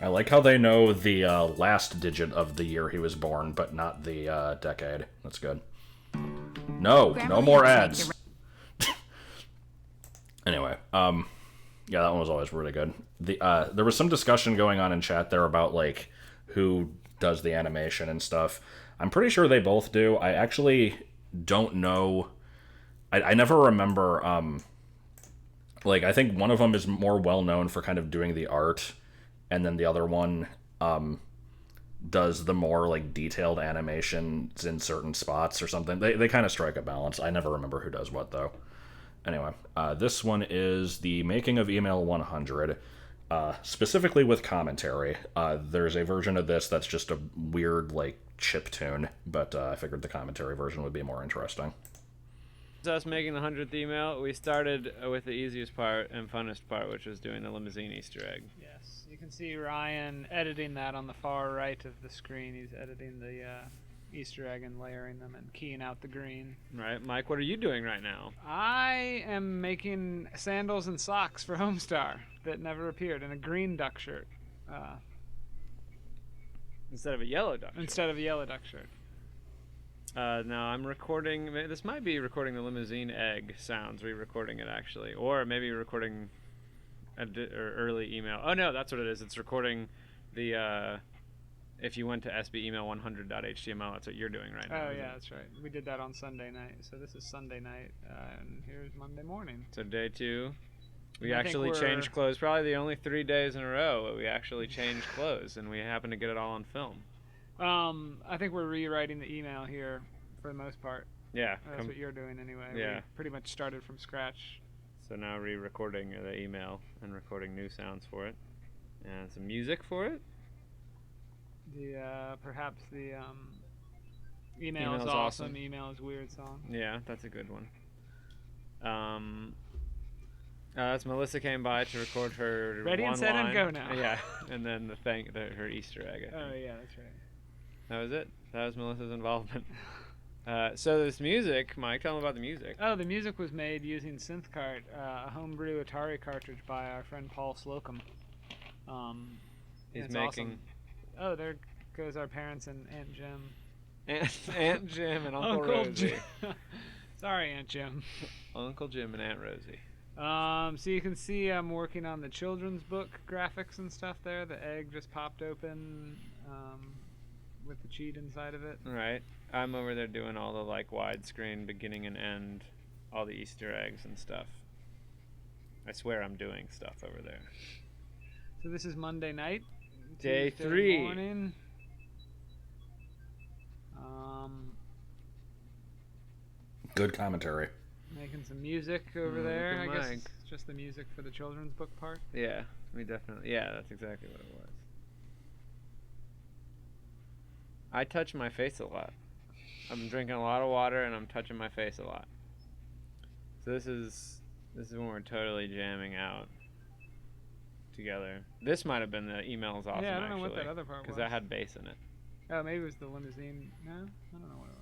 I like how they know the last digit of the year he was born, but not the decade. That's good. No, no more ads. Anyway, yeah, that one was always really good. There was some discussion going on in chat there about like who does the animation and stuff. I'm pretty sure they both do. I actually don't know. I never remember. Like I think one of them is more well known for kind of doing the art, and then the other one does the more like detailed animations in certain spots or something. They kind of strike a balance. I never remember who does what though. Anyway, this one is the making of Email 100, specifically with commentary. There's a version of this that's just a weird like chip tune, but I figured the commentary version would be more interesting. It's us making the 100th email. We started with the easiest part and funnest part, which was doing the limousine Easter egg. Yes, you can see Ryan editing that on the far right of the screen. He's editing the Easter egg and layering them and keying out the green. Right, Mike, what are you doing right now? I am making sandals and socks for Homestar that never appeared in a green duck shirt. Instead of a yellow duck shirt. Instead of a yellow duck shirt. Now I'm recording, this might be recording the limousine egg sounds, re-recording it actually. Or maybe recording or early email. Oh no, that's what it is. It's recording the, if you went to sbemail100.html, that's what you're doing right now. Oh yeah, that's right. We did that on Sunday night. So this is Sunday night, and here's Monday morning. So day 2. We I actually think changed clothes. Probably the only 3 days in a row that we actually changed clothes, and we happened to get it all on film. I think we're rewriting the email here for the most part. Yeah. That's what you're doing anyway. Yeah. We pretty much started from scratch. So now re-recording the email and recording new sounds for it, and some music for it. The perhaps the email Email's is awesome. awesome. Email is weird song. Yeah, that's a good one. That's Melissa came by to record her Ready and one set and line. go now. Yeah, and then her Easter egg. I think. Oh yeah, that's right. That was it. That was Melissa's involvement. So this music, Mike, tell them about the music. Oh, the music was made using SynthCart, a homebrew Atari cartridge by our friend Paul Slocum. He's it's making. Awesome. Oh, there goes our parents and Aunt Jim. Aunt Jim and Uncle Rosie. Sorry, Aunt Jim. Uncle Jim and Aunt Rosie. So you can see I'm working on the children's book graphics and stuff there. The egg just popped open with the cheat inside of it. Right. I'm over there doing all the like widescreen beginning and end, all the Easter eggs and stuff. I swear I'm doing stuff over there. So this is Monday night. Day Tuesday 3. Morning. Good commentary. Making some music over there. I look at guess Mike. it's just the music for the children's book part. Yeah, we definitely. Yeah, that's exactly what it was. I touch my face a lot. I'm drinking a lot of water and I'm touching my face a lot. So this is when we're totally jamming out together. This might have been the emails awesome, Yeah, I don't know what actually, that other part was. because that had bass in it. Oh, maybe it was the limousine. No, I don't know what it was.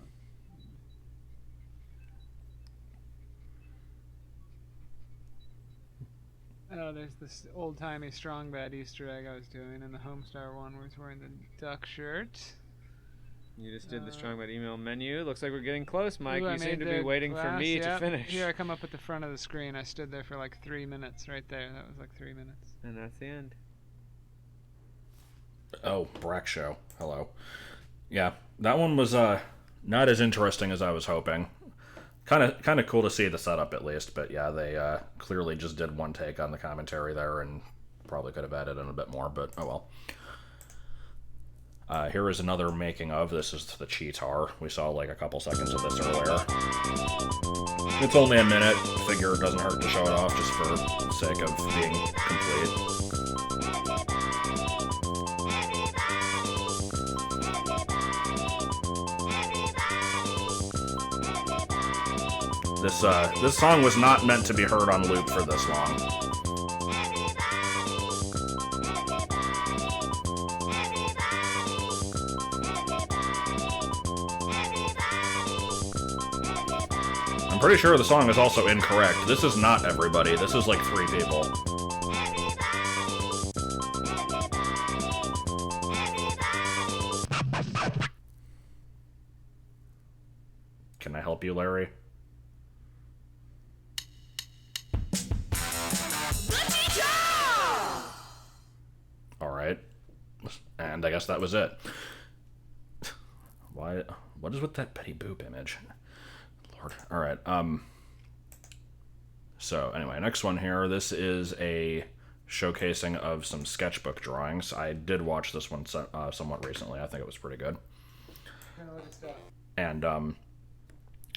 Oh, there's this old-timey strong bad Easter egg I was doing, and the Homestar one where he's wearing the duck shirt. You just did the strong bad email menu. Looks like we're getting close, Mike. Ooh, I You seem made to be the waiting for glass, me to yep. finish. Here I come up at the front of the screen. I stood there for like 3 minutes right there. That was like 3 minutes. And that's the end. Oh, Brack Show. Hello. Yeah, that one was not as interesting as I was hoping. Kind of cool to see the setup at least, but yeah, they clearly just did one take on the commentary there and probably could have added in a bit more, but oh well. Here is another making of. This is the Cheatar. We saw like a couple seconds of this earlier. It's only a minute. Figure it doesn't hurt to show it off just for the sake of being complete. This song was not meant to be heard on loop for this long. I'm pretty sure the song is also incorrect. This is not everybody. This is like 3 people. Can I help you, Larry? Alright. And I guess that was it. What is with that Betty Boop image? Lord. Alright, so anyway, next one here. This is a showcasing of some sketchbook drawings. I did watch this one somewhat recently. I think it was pretty good. And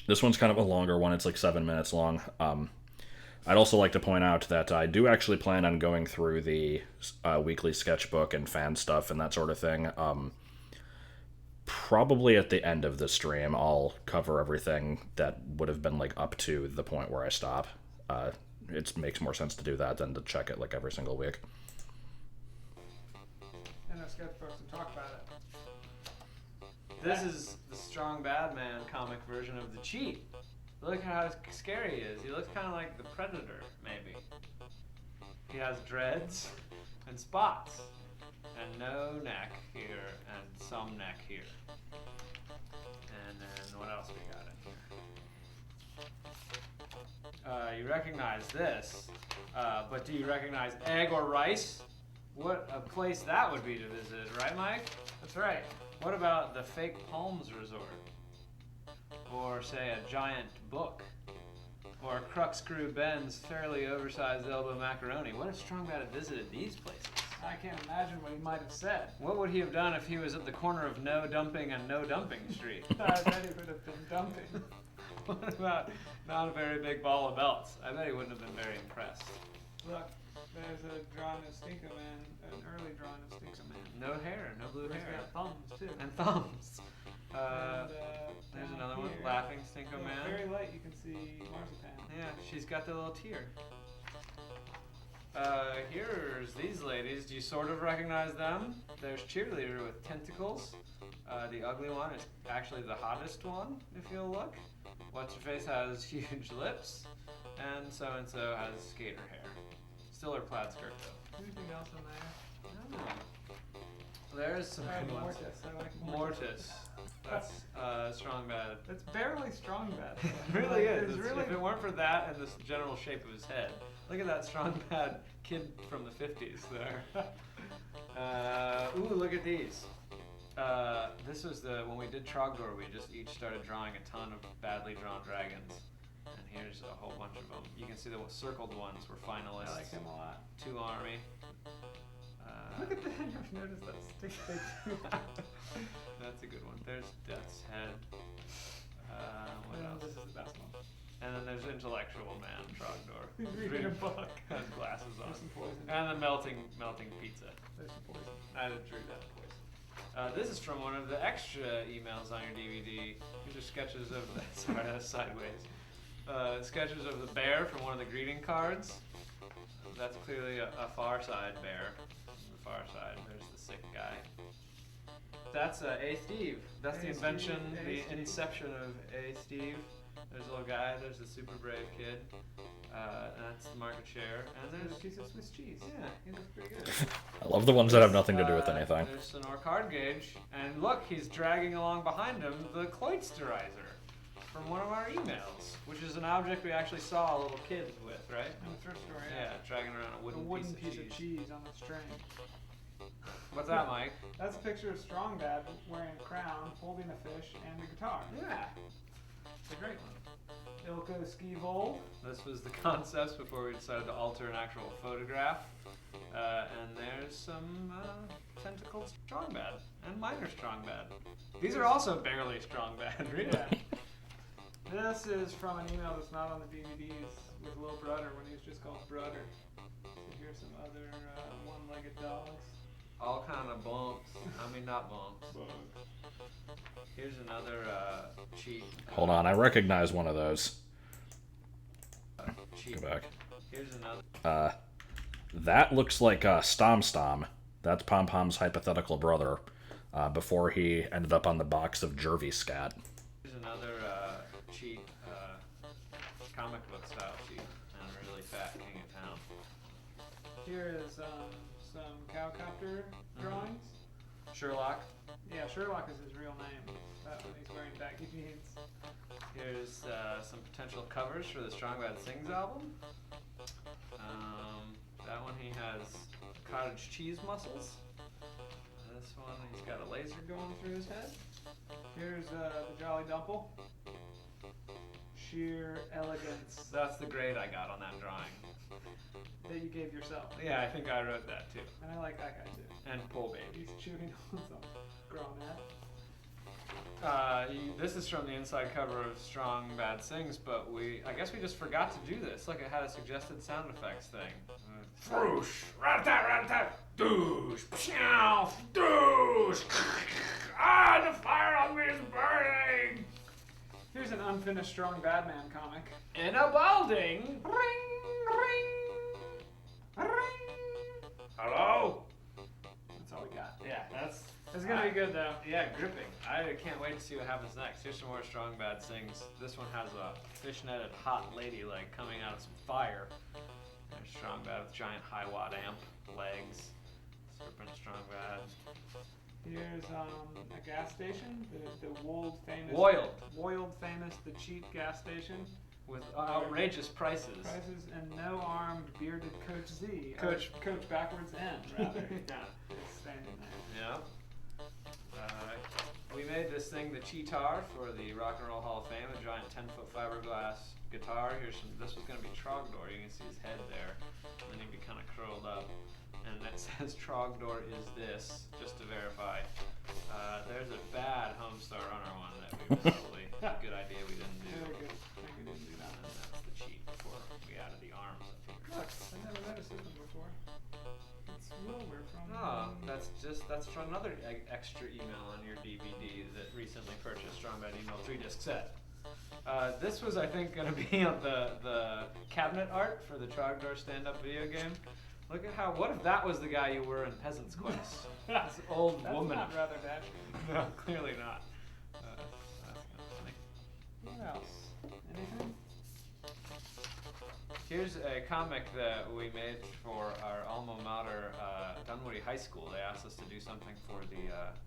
this one's kind of a longer one. It's like 7 minutes long. I'd also like to point out that I do actually plan on going through the weekly sketchbook and fan stuff and that sort of thing. Probably at the end of the stream, I'll cover everything that would have been like up to the point where I stop. It makes more sense to do that than to check it like every single week. And no sketchbooks and talk about it. This is the Strong Bad Man comic version of the Cheat. Look at how scary he is. He looks kind of like the Predator, maybe. He has dreads and spots. And no neck here, and some neck here. And then what else we got in here? You recognize this, but do you recognize egg or rice? What a place that would be to visit, right, Mike? That's right. What about the Fake Palms Resort? Or, say, a giant book? Or Cruxcrew Ben's fairly oversized elbow macaroni? What if Strong Bad had visited these places? I can't imagine what he might have said. What would he have done if he was at the corner of No Dumping and No Dumping Street? I bet he would have been dumping. What about not a very big ball of belts? I bet he wouldn't have been very impressed. Look, there's a drawing of Stinko Man, an early drawing of Stinko Man. No hair, no blue hair. He's got thumbs, too. And thumbs. There's another one, Laughing Stinko Man. Very light, you can see Marzipan. Yeah, she's got the little tear. Here's these ladies. Do you sort of recognize them? There's Cheerleader with tentacles. The ugly one is actually the hottest one, if you'll look. What's-her-face has huge lips. And so-and-so has skater hair. Still her plaid skirt, though. Anything else in there? I don't know. There's some good ones. Mortis. I like Mortis. That's strong bad. It's barely strong bad. It really is. It's really. If it weren't for that and the general shape of his head, look at that strong bad kid from the 50s there. Ooh, look at these. This was when we did Trogdor, we just each started drawing a ton of badly drawn dragons. And here's a whole bunch of them. You can see the circled ones were finalists. I like him a lot. 2 army. Look at that. I've noticed that stick too. That's a good one. There's Death's Head. What else? This is the best one. And then there's Intellectual Man, Trogdor. He's reading a book. Has glasses on. There's some poison. And the melting pizza. There's some poison. I drew that poison. This is from one of the extra emails on your DVD. These are sketches of the, sorry, that's sideways. Sketches of the bear from one of the greeting cards. That's clearly a Far Side bear. The Far Side. There's the sick guy. That's A. Steve. That's the invention, the inception of A. Steve. There's a little guy. There's the super brave kid. That's the market share. And there's a piece of Swiss cheese. Yeah, he looks pretty good. I love the ones that have nothing to do with anything. There's Sonor Card Gauge. And look, he's dragging along behind him the Cloysterizer from one of our emails, which is an object we actually saw a little kid with, right? In the thrift store, Yeah, dragging around a wooden piece of cheese on a string. What's that, Mike? That's a picture of Strong Dad wearing a crown, holding a fish, and a guitar. Yeah. It's a great one. Ilko Ski Vol. This was the concepts before we decided to alter an actual photograph. And there's some tentacled strong bad and minor strong bad. These are also barely strong bad, really. Yeah. This is from an email that's not on the DVDs with Lil Brudder when he was just called Brudder. So here's some other one-legged dogs. All kind of bumps. I mean, not bumps. Here's another cheat. Hold on, I recognize one of those. Cheat. Go back. Here's another. That looks like Stom Stom. That's Pom Pom's hypothetical brother. Before he ended up on the box of Jervy Scat. Here's another cheat, comic book style cheat, and a really fat King of Town. Here is some cowcopter drawings. Sherlock. Yeah, Sherlock is his real name. That when he's wearing baggy jeans. Here's some potential covers for the Strong Bad Sings album. That one he has cottage cheese muscles. This one he's got a laser going through his head. Here's the Jolly Dumple. Sheer elegance. That's the grade I got on that drawing. That you gave yourself. Yeah, I think I wrote that too. And I like that guy too. And Pull Baby. He's chewing on some grown-head. This is from the inside cover of Strong Bad Sings, but I guess we just forgot to do this. Look, it had a suggested sound effects thing. Froosh, rat-a-tat, rat-a-tat, doosh, pshaw, doosh, the fire on me is burning. Here's an unfinished Strong Bad Man comic. In a building, ring, ring, ring. Hello? That's all we got. Yeah, that's... It's gonna be good though. Yeah, gripping. I can't wait to see what happens next. Here's some more Strong Bad Sings. This one has a fishnetted hot lady leg coming out of some fire. There's Strong Bad with giant high watt amp legs. Serpent Strong Bad. Here's a gas station, the world famous. Woiled famous, the cheap gas station. With outrageous prices. And no armed bearded Coach Z. Coach backwards N, rather. Yeah. Standing there. Yeah. We made this thing, the Cheatar, for the Rock and Roll Hall of Fame, a giant 10-foot fiberglass guitar. This was going to be Trogdor. You can see his head there. And then he'd be kind of curled up. And it says Trogdor is this, just to verify. There's a bad Homestar Runner one that we probably, good idea we didn't do. Really good. I think we didn't do that. And that's the cheat before we added the arms up here. Look, I never noticed this one before. It's Wilbur from... Oh, that's from another extra email on your DVD that recently purchased Strong Bad Email 3-disc set. This was, I think, going to be on the cabinet art for the Trogdor stand-up video game. Look at what if that was the guy you were in Peasant's Quest? This old woman. That's not rather dashing. No, clearly not. That's kind of funny. What else? Anything? Here's a comic that we made for our alma mater, Dunwoody High School. They asked us to do something for the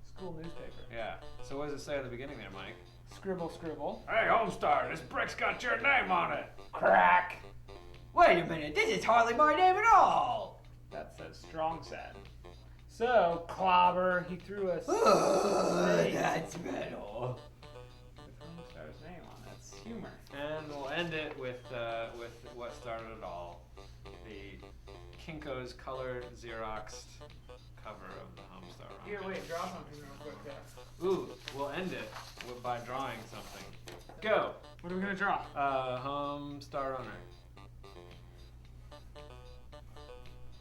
School newspaper. yeah. So what does it say at the beginning there, Mike? Scribble, scribble. Hey, Homestar, this brick's got your name on it. Crack. Wait a minute, this is hardly my name at all. That says strong sad. So, Clobber, he threw us. That's metal. With Homestar's name on it. That's humor. And we'll end it with what started it all, the Kinko's colored Xeroxed cover of the Homestar. Here, wait, draw something real quick there. Ooh, we'll end it by drawing something. Go. What are we gonna draw? Homestar owner.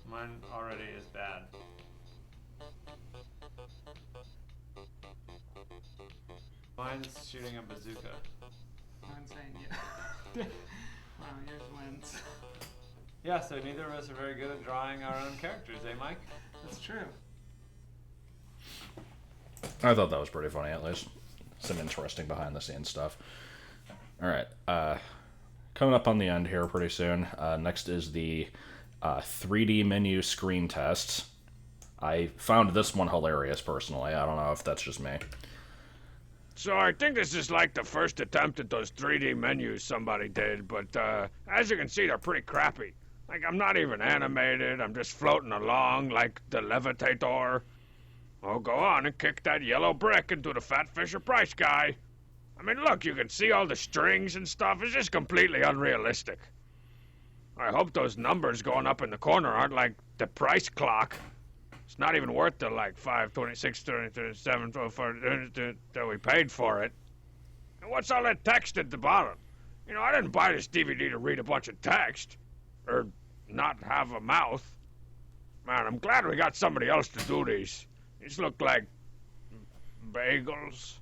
Mine already is bad. Mine's shooting a bazooka. I'm saying yeah. Wow, yours wins. Yeah, so neither of us are very good at drawing our own characters, eh, Mike? That's true. I thought that was pretty funny, at least. Some interesting behind-the-scenes stuff. All right. Coming up on the end here pretty soon. Next is the 3D menu screen tests. I found this one hilarious, personally. I don't know if that's just me. So I think this is like the first attempt at those 3D menus somebody did, but as you can see, they're pretty crappy. Like, I'm not even animated, I'm just floating along like the Levitator. Oh, go on and kick that yellow brick into the Fat Fisher Price guy. I mean, look, you can see all the strings and stuff. It's just completely unrealistic. I hope those numbers going up in the corner aren't like the price clock. It's not even worth the, like, 526, 37, 24 that we paid for it. And what's all that text at the bottom? You know, I didn't buy this DVD to read a bunch of text. Or not have a mouth. Man, I'm glad we got somebody else to do these. These look like bagels.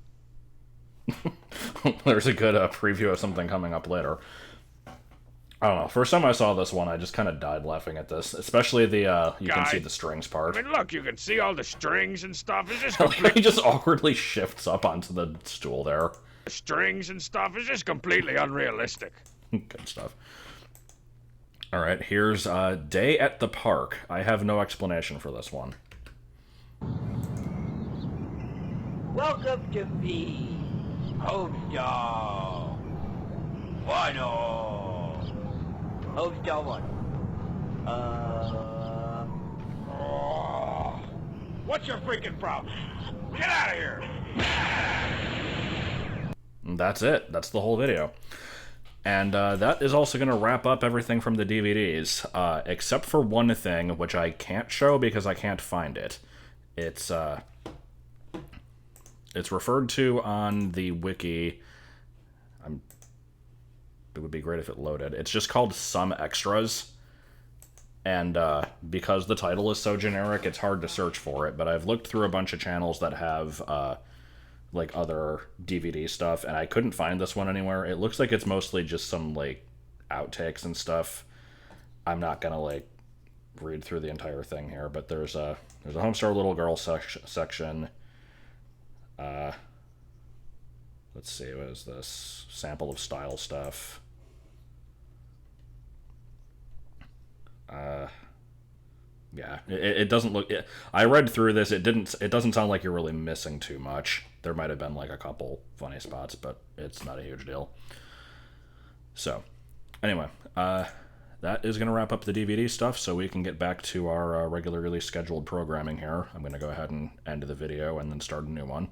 There's a good preview of something coming up later. I don't know. First time I saw this one, I just kind of died laughing at this. Especially the, you can see the strings part. I mean, look, you can see all the strings and stuff. It's just He just awkwardly shifts up onto the stool there. The strings and stuff is just completely unrealistic. Good stuff. All right, here's Day at the Park. I have no explanation for this one. Welcome to me, Homestar. Homestar 1. What's your freaking problem? Get out of here! And that's it. That's the whole video. And that is also going to wrap up everything from the DVDs, except for one thing, which I can't show because I can't find it. It's referred to on the wiki. It would be great if it loaded. It's just called Some Extras. And because the title is so generic, it's hard to search for it. But I've looked through a bunch of channels that have like other DVD stuff, and I couldn't find this one anywhere. It looks like it's mostly just some like outtakes and stuff. I'm not gonna like read through the entire thing here, but there's a Homestar Little Girl section. Let's see, what is this? Sample of style stuff. Yeah, it doesn't look. I read through this. It doesn't sound like you're really missing too much. There might have been like a couple funny spots, but it's not a huge deal. So, anyway, that is going to wrap up the DVD stuff, so we can get back to our regularly scheduled programming here. I'm going to go ahead and end the video and then start a new one.